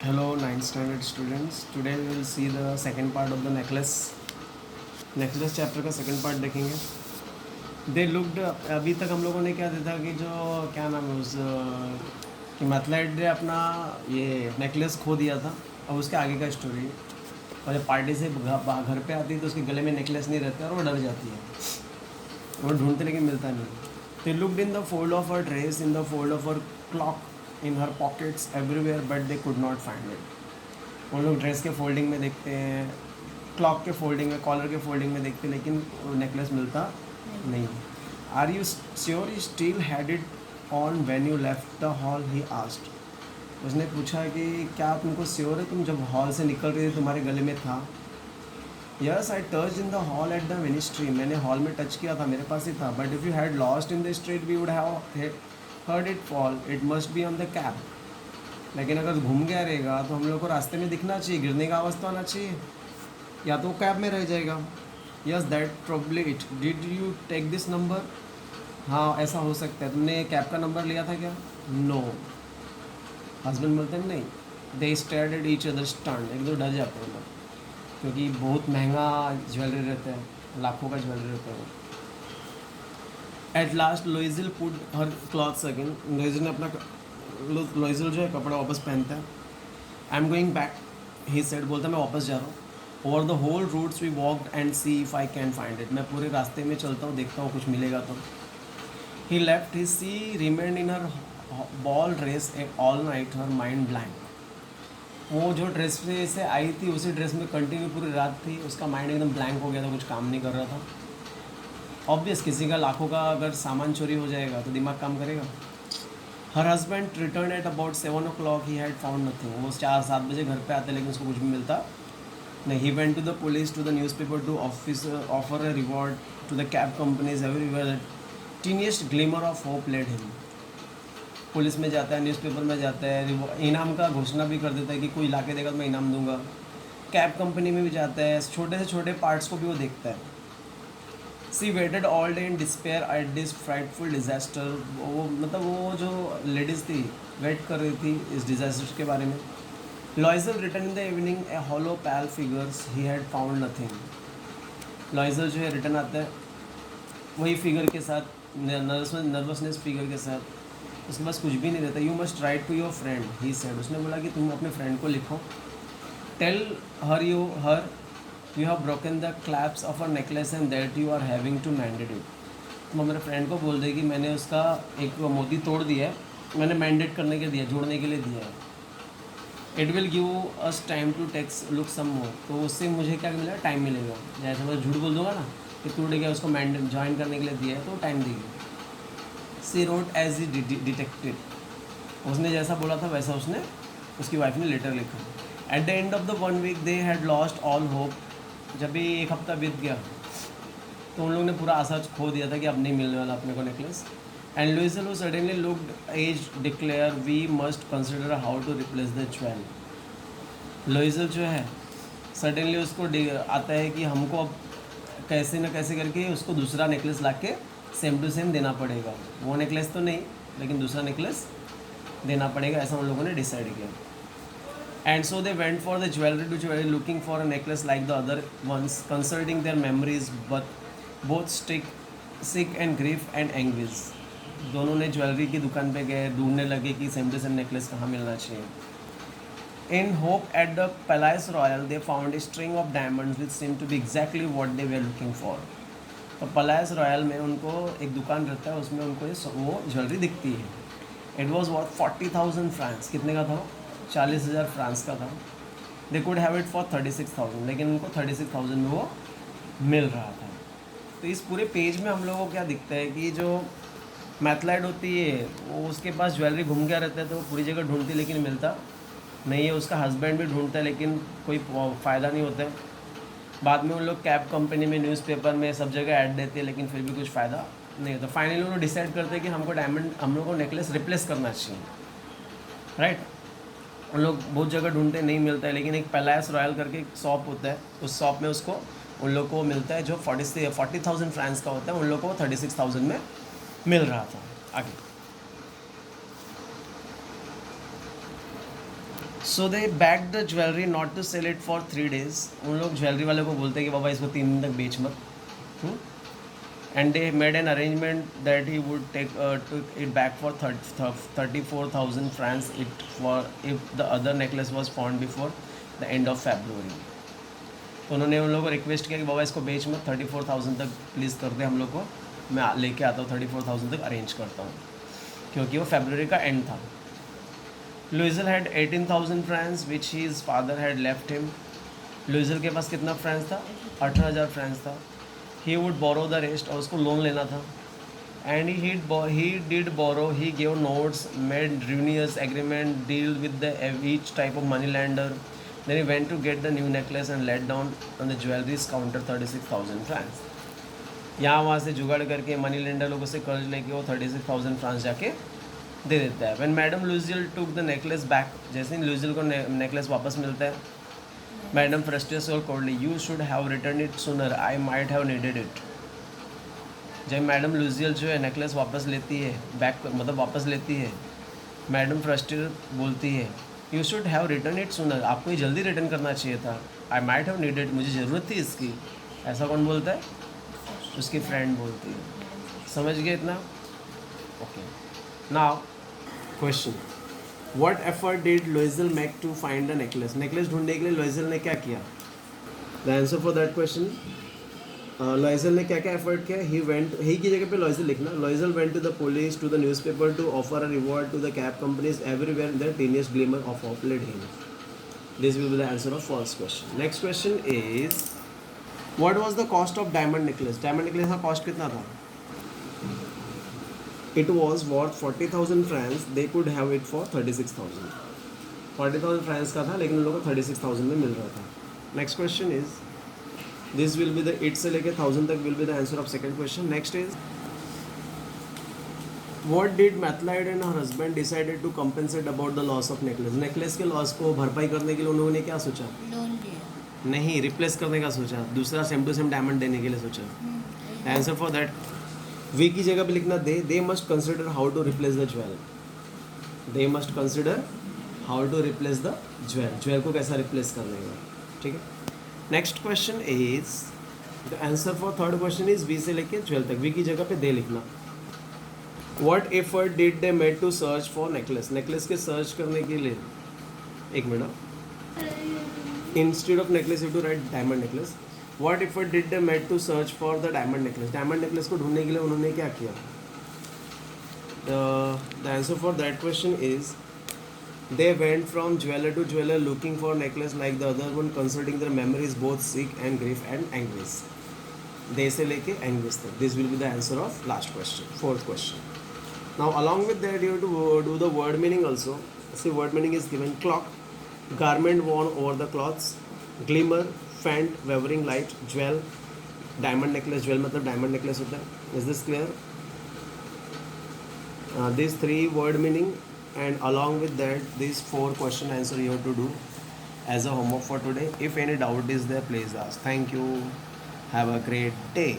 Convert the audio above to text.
Hello, ninth standard students. Today we will see the second part of the necklace. Necklace chapter का second part देखेंगे. दे looked. अभी तक हम लोगों ने क्या देखा कि जो क्या नाम है उस कि मैथलाइट ने अपना ये नेकलेस खो दिया था. अब उसके आगे का स्टोरी है. और जब पार्टी से घर पे आती है तो उसके गले में नेकलेस नहीं रहता और वो डर जाती है. वो ढूंढते लेकिन मिलता नहीं. They looked in the fold of her dress, in the fold of her cloak, in her pockets, everywhere, but they could not find it. वो लोग ड्रेस के फोल्डिंग में देखते हैं, क्लॉक के फोल्डिंग में, कॉलर के फोल्डिंग में देखते हैं, लेकिन नेकलेस मिलता नहीं. Are you sure you still had it on when you left the hall, he asked. उसने पूछा कि क्या तुमको श्योर है, तुम जब हॉल से निकल रहे थे तुम्हारे गले में था. Yes, I touch in the hall at the ministry. मैंने हॉल में टच किया था, मेरे पास ही था. But if you had lost in the street we would have heard it fall. It must be on the cab. लेकिन अगर घूम गया रहेगा तो हम लोग को रास्ते में दिखना चाहिए, गिरने का आवाज़ तो आना चाहिए, या तो कैब में रह जाएगा. Yes that probably it. Did you take this number. हाँ, ऐसा हो सकता है. तुमने कैब का नंबर लिया था क्या. नो. हस्बैंड बोलते हैं नहीं. They stared at each other stunned. एक दो डर जाते हैं लोग, क्योंकि बहुत महंगा ज्वेलरी रहता है, लाखों का ज्वेलरी रहता है. At last Loisel put her clothes again. Loisel ने अपना लोइजिल जो है कपड़ा वापस पहनता है. I am going back, he said. बोलता है मैं वापस जा रहा हूँ. Over the whole routes we walked and see if I can find it. मैं पूरे रास्ते में चलता हूँ, देखता हूँ कुछ मिलेगा तो. He left his she remained in her ball dress all night, her mind blank. वो जो ड्रेस से आई थी उसी ड्रेस में कंटिन्यू पूरी रात थी. उसका माइंड एकदम ब्लैंक हो गया था, कुछ काम नहीं कर रहा था. ऑब्वियस, किसी का लाखों का अगर सामान चोरी हो जाएगा तो दिमाग काम करेगा. Her husband return at about 7 o'clock. He had found nothing. वो 4-7 बजे घर पे आते लेकिन उसको कुछ भी मिलता नहीं. He went to the police, to the newspaper, to offer a reward to the cab companies everywhere. Tiniest glimmer of hope led him. Police में जाता है, न्यूज़पेपर में जाता है, इनाम का घोषणा भी कर देता है कि कोई ला के देगा तो मैं इनाम दूंगा. कैब कंपनी में भी जाता है, छोटे से छोटे पार्ट्स को भी वो देखता है. She waited all day in despair at this frightful disaster. वो मतलब वो जो लेडीज़ थी वेट कर रही थी इस डिज़ास्टर के बारे में. Loisel return in the evening a hollow pale figures. He had found nothing. Loisel जो है रिटर्न आता है वही फिगर के साथ, नर्वसनेस फिगर के साथ. उसके पास कुछ भी नहीं रहता. You must write to your friend, he said. उसने बोला कि तुम अपने फ्रेंड को लिखो. Tell her you have broken the clasp of a necklace and that you are having to mandate it. तुम हमारे फ्रेंड को बोल दे कि मैंने उसका एक मोती तोड़ दिया है, मैंने मैंडेट करने के दिया, जोड़ने के लिए दिया है. It will give us time to takes look some more. तो उससे मुझे क्या मिलेगा, टाइम मिलेगा. जैसे मैं झूठ बोल दूंगा ना कि टूट गया, उसको मैंडेट ज्वाइन करने के लिए दिया है तो टाइम देगी. सी रोट एज ही डिटेक्टेड. उसने जैसा बोला था वैसा उसने, उसकी वाइफ ने लेटर लिखा. At the end of the 1 week they had lost all hope. जब भी एक हफ्ता बीत गया तो उन लोगों ने पूरा आशा खो दिया था कि अब नहीं मिलने वाला अपने को necklace. And Loisel who suddenly looked aged declare we must consider how to replace the jewel. Loisel जो है सडनली उसको आता है कि हमको अब कैसे न कैसे करके उसको दूसरा नेकलेस ला के सेम टू सेम देना पड़ेगा. वो नेकलेस तो नहीं, लेकिन दूसरा नेकलेस देना पड़ेगा, ऐसा उन लोगों ने डिसाइड किया. And so they went for the jewellery to jewellery looking for a necklace like the other ones, consulting their memories, but both sick and grief and anguish. दोनों ने ज्वेलरी की दुकान पे गए, ढूंढने लगे कि सेम टू सेम नेकलेस कहाँ मिलना चाहिए. In hope at the palace royal they found a string of diamonds which seem to be exactly what they were looking for. तो पैलेस रॉयल में उनको एक दुकान रहता है, उसमें उनको वो ज्वेलरी दिखती है. It was what 40,000 France. कितने का था? 40,000 फ्रांस का था. दे कुड हैव इट फॉर 36,000, लेकिन उनको 36,000 में वो मिल रहा था. तो इस पूरे पेज में हम लोगों को क्या दिखता है कि जो मैथलाइट होती है वो उसके पास ज्वेलरी घूम गया रहता है, तो वो पूरी जगह ढूंढती लेकिन मिलता नहीं है. उसका हस्बैंड भी ढूंढता है लेकिन कोई फ़ायदा नहीं होता है. बाद में उन लोग कैब कंपनी में, न्यूज़पेपर में, सब जगह ऐड देते हैं लेकिन फिर भी कुछ फ़ायदा नहीं होता. फाइनली उन्होंने डिसाइड करते हैं कि हमको डायमंड, हम लोग को नेकलेस रिप्लेस करना चाहिए. राइट. उन लोग बहुत जगह ढूंढते नहीं मिलता है, लेकिन एक पैलेस रॉयल करके एक शॉप होता है, उस शॉप में उसको उन लोग को मिलता है जो 40,000 फ्रांस का होता है. उन लोग को 36,000 में मिल रहा था. आगे so they beg the jewellery not to sell it for 3 days. उन लोग ज्वेलरी वाले को बोलते हैं कि बाबा इसको 3 दिन तक बेच मत. And they made an arrangement that he would take it back for 34,000 francs if the other necklace was found before the end of February. तो उन्होंने उन लोगों को रिक्वेस्ट किया कि बाबा इसको बेच मत, 34,000 तक प्लीज़ कर दे हम लोग को, मैं लेके आता हूँ, 34,000 तक अरेंज करता हूँ, क्योंकि वो फरवरी का एंड था. Loisel had 18,000 francs which his father had left him. Loisel के पास कितना फ्रांस था? 18,000 फ्रांस था. He would borrow the rest, और उसको लोन लेना था. And he did borrow, he gave notes, made ruinous agreement, deal with the each type of money lender. Then he went to get the new necklace and let down on the jewelry's counter 36,000 francs. यहाँ वहाँ से जुगाड़ करके money lender लोगों से कर्ज लेके वो 36,000 फ्रांस जाके दे देता है. When Madame Luizil took the necklace back, जैसे ही लुइजिल को नेकलेस वापस मिलता है, मैडम फ्रस्ट्रेटेड और coldly, you should have return it sooner, I might have needed it. जब मैडम लुइजिल जो है नेकलेस वापस लेती है, बैक मतलब वापस लेती है, मैडम फ्रस्ट्रेटेड बोलती है, you should have return it sooner, आपको ये जल्दी रिटर्न करना चाहिए था. आई माइट हैव नीडेड, मुझे ज़रूरत थी इसकी. ऐसा कौन बोलता है? उसकी फ्रेंड बोलती है. समझ गए इतना? Okay. Now question, what effort did Loisel make to find the necklace? Necklace ढूंढने के लिए लुइजिल ने क्या किया? The answer for that question, Loisel ने क्या क्या एफर्ट किया? ही की जगह पे लुइजिल लिखना. Loisel went to the police, to the newspaper to offer a reward to the cab companies everywhere the tiniest glimmer of hope led him. This will be the answer of first question. Next question is, what was the cost of diamond necklace? Diamond necklace का cost कितना था? It was worth 40,000 francs. They could have it for 36,000. 40,000 francs का था, लेकिन उन लोगों को 36,000 में मिल रहा था. Next question is, this will be the 8 से लेकर 1000 तक will be the answer of second question. Next is, what did Mathilde and her husband decided to compensate about the loss of necklace? Necklace के loss को भरपाई करने के लिए उन्होंने क्या सोचा? लोन लिया. नहीं, रिप्लेस करने का सोचा, दूसरा सेम टू सेम डायमंड देने के लिए सोचा. आंसर फॉर दैट, वी की जगह पे लिखना they must consider how to replace the jewel. They must consider how to replace the jewel को कैसा रिप्लेस करने का. ठीक है. Next question is, the answer for third question is B से लेके 12 तक. वी की जगह पे दे लिखना. What effort did they made to search for necklace? Necklace के सर्च करने के लिए, एक minute, instead of necklace you to write diamond necklace. What effort did they made to search for the diamond necklace? Diamond necklace को ढूंढने के लिए उन्होंने क्या किया? The answer for that question is, they went from jeweler to jeweler looking for necklace like the other one, consulting their memories both sick and grief and anguish. they से लेके anguish तक. this will be the answer of last question, fourth question. Now along with that you have to do the word meaning also. See, word meaning is given: clock, garment worn over the clothes, glimmer, faint, wavering light, jewel, diamond necklace. jewel मतलब diamond necklace होता है. is this clear? These three word meaning, and along with that these 4 question answer you have to do as a homework for today. If any doubt is there, please ask. Thank you. Have a great day.